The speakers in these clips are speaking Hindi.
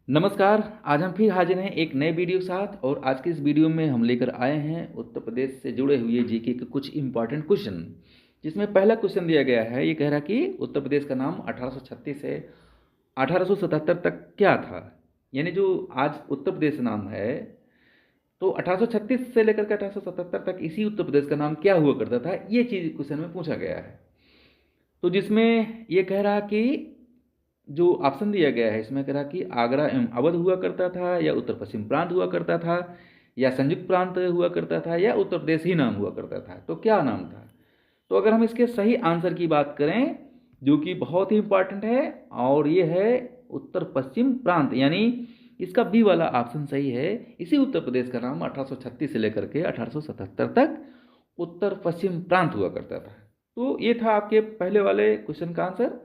नमस्कार। आज हम फिर हाजिर हैं एक नए वीडियो के साथ और आज के इस वीडियो में हम लेकर आए हैं उत्तर प्रदेश से जुड़े हुए जीके के कुछ इंपॉर्टेंट क्वेश्चन, जिसमें पहला क्वेश्चन दिया गया है। ये कह रहा कि उत्तर प्रदेश का नाम 1836 से 1877 तक क्या था। यानी जो आज उत्तर प्रदेश नाम है, तो 1836 से लेकर के 1877 तक इसी उत्तर प्रदेश का नाम क्या हुआ करता था, ये चीज़ क्वेश्चन में पूछा गया है। तो जिसमें ये कह रहा कि जो ऑप्शन दिया गया है इसमें कह रहा कि आगरा एवं अवध हुआ करता था, या उत्तर पश्चिम प्रांत हुआ करता था, या संयुक्त प्रांत हुआ करता था, या उत्तर प्रदेश ही नाम हुआ करता था। तो क्या नाम था? तो अगर हम इसके सही आंसर की बात करें, जो कि बहुत ही इंपॉर्टेंट है, और ये है उत्तर पश्चिम प्रांत, यानी इसका बी वाला ऑप्शन सही है। इसी उत्तर प्रदेश का नाम 1836 से लेकर के 1877 तक उत्तर पश्चिम प्रांत हुआ करता था। तो ये था आपके पहले वाले क्वेश्चन का आंसर।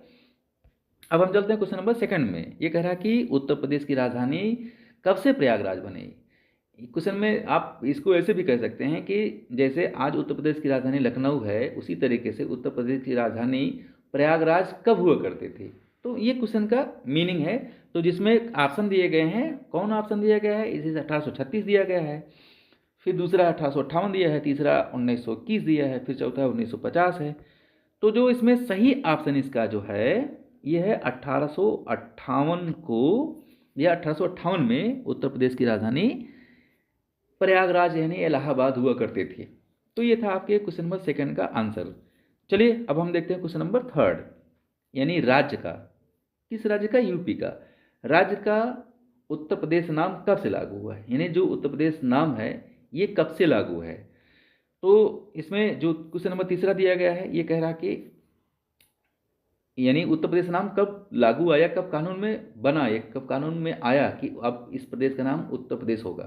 अब हम चलते हैं क्वेश्चन नंबर सेकंड में। ये कह रहा है कि उत्तर प्रदेश की राजधानी कब से प्रयागराज बनी। क्वेश्चन में आप इसको ऐसे भी कह सकते हैं कि जैसे आज उत्तर प्रदेश की राजधानी लखनऊ है, उसी तरीके से उत्तर प्रदेश की राजधानी प्रयागराज कब हुआ करती थी। तो ये क्वेश्चन का मीनिंग है। तो जिसमें ऑप्शन दिए गए हैं, कौन ऑप्शन दिया गया है? इसी से 1836 दिया गया है, फिर दूसरा 1858 दिया है, तीसरा 1921 दिया है, फिर चौथा 1950 है। तो जो इसमें सही ऑप्शन इसका जो है, ये है 1858 को, या 1858 में उत्तर प्रदेश की राजधानी प्रयागराज यानी इलाहाबाद हुआ करती थी। तो ये था आपके क्वेश्चन नंबर सेकंड का आंसर। चलिए अब हम देखते हैं क्वेश्चन नंबर थर्ड, यानी राज्य का। किस राज्य का? यूपी का। राज्य का उत्तर प्रदेश नाम कब से लागू हुआ है, यानी जो उत्तर प्रदेश नाम है ये कब से लागू है। तो इसमें जो क्वेश्चन नंबर तीसरा दिया गया है, ये कह रहा कि यानी उत्तर प्रदेश नाम कब लागू आया, कब कानून में बना, ये कब कानून में आया कि अब इस प्रदेश का नाम उत्तर प्रदेश होगा।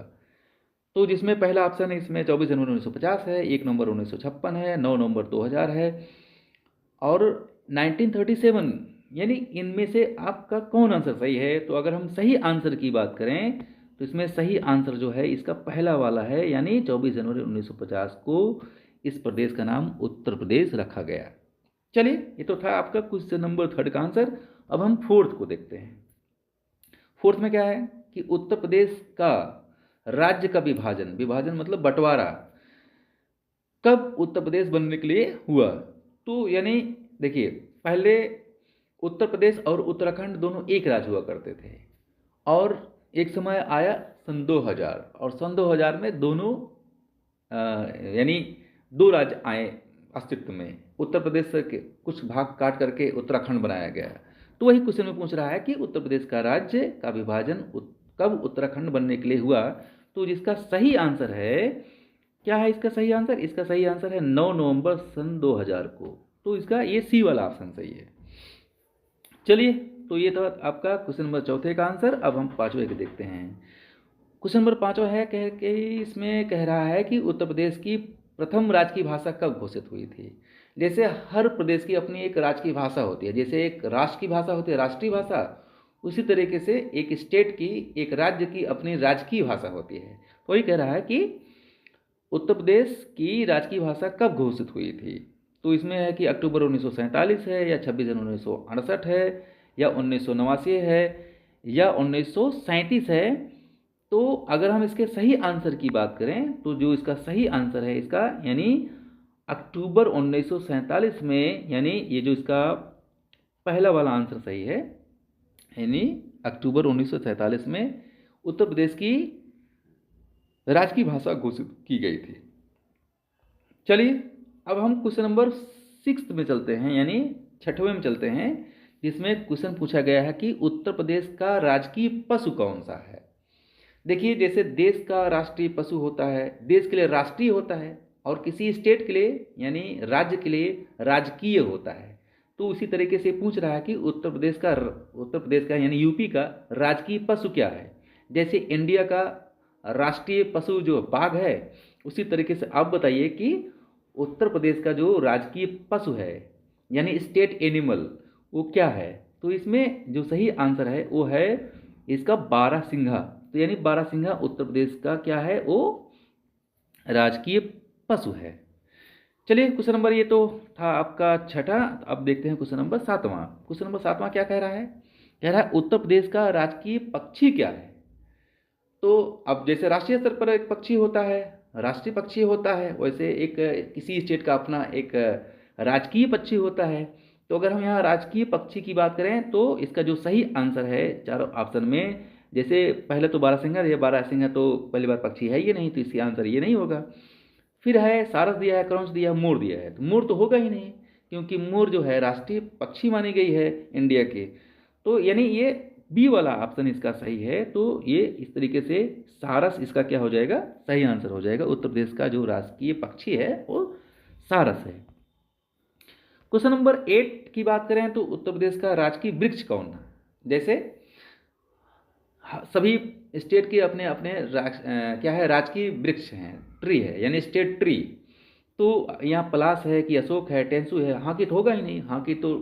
तो जिसमें पहला ऑप्शन है इसमें 24 जनवरी 1950 है, 1 नवंबर 1956 है, 9 नवंबर 2000 है, और 1937। यानी इनमें से आपका कौन आंसर सही है? तो अगर हम सही आंसर की बात करें तो इसमें सही आंसर जो है इसका पहला वाला है, यानी 24 जनवरी 1950 को इस प्रदेश का नाम उत्तर प्रदेश रखा गया। चलिए, ये तो था आपका क्वेश्चन नंबर थर्ड का आंसर। अब हम फोर्थ को देखते हैं। फोर्थ में क्या है कि उत्तर प्रदेश का राज्य का विभाजन, विभाजन मतलब बंटवारा, कब उत्तर प्रदेश बनने के लिए हुआ। तो यानी देखिए, पहले उत्तर प्रदेश और उत्तराखंड दोनों एक राज्य हुआ करते थे, और एक समय आया सन 2000, और सन 2000 में दोनों यानी दो राज्य आए अस्तित्व में। उत्तर प्रदेश से कुछ भाग काट करके उत्तराखंड बनाया गया। तो वही क्वेश्चन में पूछ रहा है कि उत्तर प्रदेश का राज्य का विभाजन कब उत्तराखंड बनने के लिए हुआ। तो जिसका सही आंसर है, क्या है इसका सही आंसर? इसका सही आंसर है 9 नवंबर सन 2000 को। तो इसका ये सी वाला ऑप्शन सही है। चलिए, तो ये था आपका क्वेश्चन नंबर चौथे का आंसर। अब हम पांचवें के देखते हैं। क्वेश्चन नंबर पांचवा है कह के, इसमें कह रहा है कि उत्तर प्रदेश की प्रथम राजकीय भाषा कब घोषित हुई थी। जैसे हर प्रदेश की अपनी एक राजकीय भाषा होती है, जैसे एक राष्ट्र की भाषा होती है राष्ट्रीय भाषा, उसी तरीके से एक स्टेट की, एक राज्य की अपनी राजकीय भाषा होती है। तो वही कह रहा है कि उत्तर प्रदेश की राजकीय भाषा कब घोषित हुई थी। तो इसमें है कि अक्टूबर 1947 है, या 26 जनवरी 1968 है, या 1989 है, या 1937 है। तो अगर हम इसके सही आंसर की बात करें तो जो इसका सही आंसर है इसका, यानी अक्टूबर 1947 में, यानी ये जो इसका पहला वाला आंसर सही है, यानी अक्टूबर 1947 में उत्तर प्रदेश की राजकीय भाषा घोषित की गई थी। चलिए, अब हम क्वेश्चन नंबर सिक्स में चलते हैं, यानी छठवें में चलते हैं, जिसमें क्वेश्चन पूछा गया है कि उत्तर प्रदेश का राजकीय पशु कौन सा है। देखिए, जैसे देश का राष्ट्रीय पशु होता है, देश के लिए राष्ट्रीय होता है, और किसी स्टेट के लिए यानी राज्य के लिए राजकीय होता है। तो उसी तरीके से पूछ रहा है कि उत्तर प्रदेश का यानी यूपी का राजकीय पशु क्या है। जैसे इंडिया का राष्ट्रीय पशु जो बाघ है, उसी तरीके से आप बताइए कि उत्तर प्रदेश का जो राजकीय पशु है यानी स्टेट एनिमल, वो क्या है। तो इसमें जो सही आंसर है वो है इसका बारहसिंघा। तो यानी बारहसिंघा उत्तर प्रदेश का क्या है, वो राजकीय पशु है। चलिए, क्वेश्चन नंबर, ये तो था आपका छठा। अब देखते हैं क्वेश्चन नंबर सातवां। क्वेश्चन नंबर सातवां क्या कह रहा है कह रहा है उत्तर प्रदेश का राजकीय पक्षी क्या है। तो अब जैसे राष्ट्रीय स्तर पर एक पक्षी होता है, राष्ट्रीय पक्षी होता है, वैसे एक किसी स्टेट का अपना एक राजकीय पक्षी होता है। तो अगर हम यहाँ राजकीय पक्षी की बात करें तो इसका जो सही आंसर है चारों ऑप्शन में, जैसे पहले तो बारहसिंगा, ये बारहसिंगा तो पहली बार पक्षी है ये नहीं, तो इसका आंसर ये नहीं होगा। फिर है सारस दिया है, क्रौंच दिया है, मोर दिया है, तो मोर तो होगा ही नहीं, क्योंकि मोर जो है राष्ट्रीय पक्षी मानी गई है इंडिया के। तो यानी ये बी वाला ऑप्शन इसका सही है। तो ये इस तरीके से सारस इसका क्या हो जाएगा, सही आंसर हो जाएगा। उत्तर प्रदेश का जो राजकीय पक्षी है वो सारस है। क्वेश्चन नंबर 8 की बात करें तो उत्तर प्रदेश का राजकीय वृक्ष कौन है। जैसे सभी स्टेट के अपने अपने क्या है, राजकीय वृक्ष हैं, ट्री है, यानी स्टेट ट्री। तो यहाँ पलास है कि अशोक है, टेंसू है, हाँ की तो होगा ही नहीं, हाँ की तो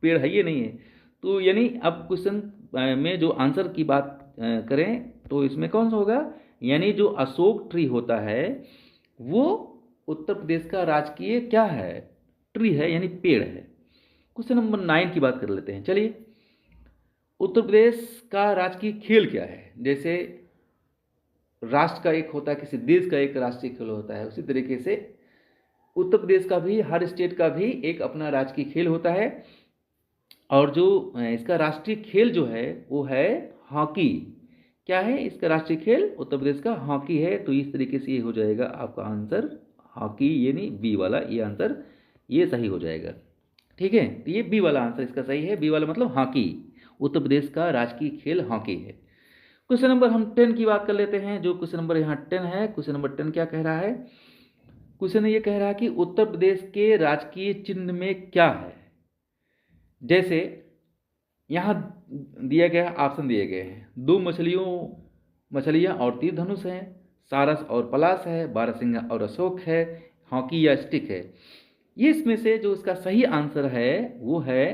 पेड़ है ये नहीं है। तो यानी अब क्वेश्चन में जो आंसर की बात करें तो इसमें कौन सा होगा, यानी जो अशोक ट्री होता है वो उत्तर प्रदेश का राजकीय क्या है, ट्री है, यानी पेड़ है। क्वेश्चन नंबर 9 की बात कर लेते हैं। चलिए, उत्तर प्रदेश का राजकीय खेल क्या है। जैसे राष्ट्र का एक होता है, किसी देश का एक राष्ट्रीय खेल होता है, उसी तरीके से उत्तर प्रदेश का भी, हर स्टेट का भी एक अपना राजकीय खेल होता है। और जो इसका राष्ट्रीय खेल जो है वो है हॉकी। क्या है इसका राष्ट्रीय खेल, उत्तर प्रदेश का हॉकी है। तो इस तरीके से ये हो जाएगा आपका आंसर हॉकी, यानी बी वाला ये आंसर ये सही हो जाएगा। ठीक है, तो ये बी वाला आंसर इसका सही है। बी वाला मतलब हॉकी, उत्तर प्रदेश का राजकीय खेल हॉकी है। क्वेश्चन नंबर हम 10 की बात कर लेते हैं। जो क्वेश्चन नंबर यहाँ 10 है, क्वेश्चन नंबर 10 क्या कह रहा है, क्वेश्चन ये कह रहा है कि उत्तर प्रदेश के राजकीय चिन्ह में क्या है। जैसे यहाँ दिया गया ऑप्शन दिए गए हैं, दो मछलियाँ और तीर धनुष हैं, सारस और पलाश है, बारहसिंगा और अशोक है, हॉकी या स्टिक है। ये इसमें से जो इसका सही आंसर है वो है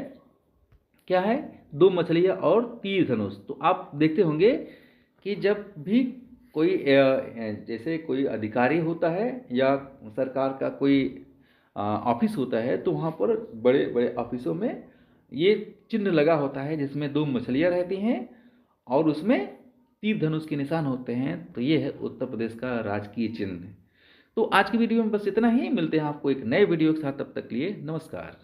क्या है, दो मछलियाँ और तीर धनुष। तो आप देखते होंगे कि जब भी कोई जैसे कोई अधिकारी होता है या सरकार का कोई ऑफिस होता है तो वहाँ पर बड़े बड़े ऑफिसों में ये चिन्ह लगा होता है जिसमें दो मछलियाँ रहती हैं और उसमें तीर धनुष के निशान होते हैं। तो ये है उत्तर प्रदेश का राजकीय चिन्ह। तो आज की वीडियो में बस इतना ही, मिलते हैं आपको एक नए वीडियो के साथ, तब तक के लिए नमस्कार।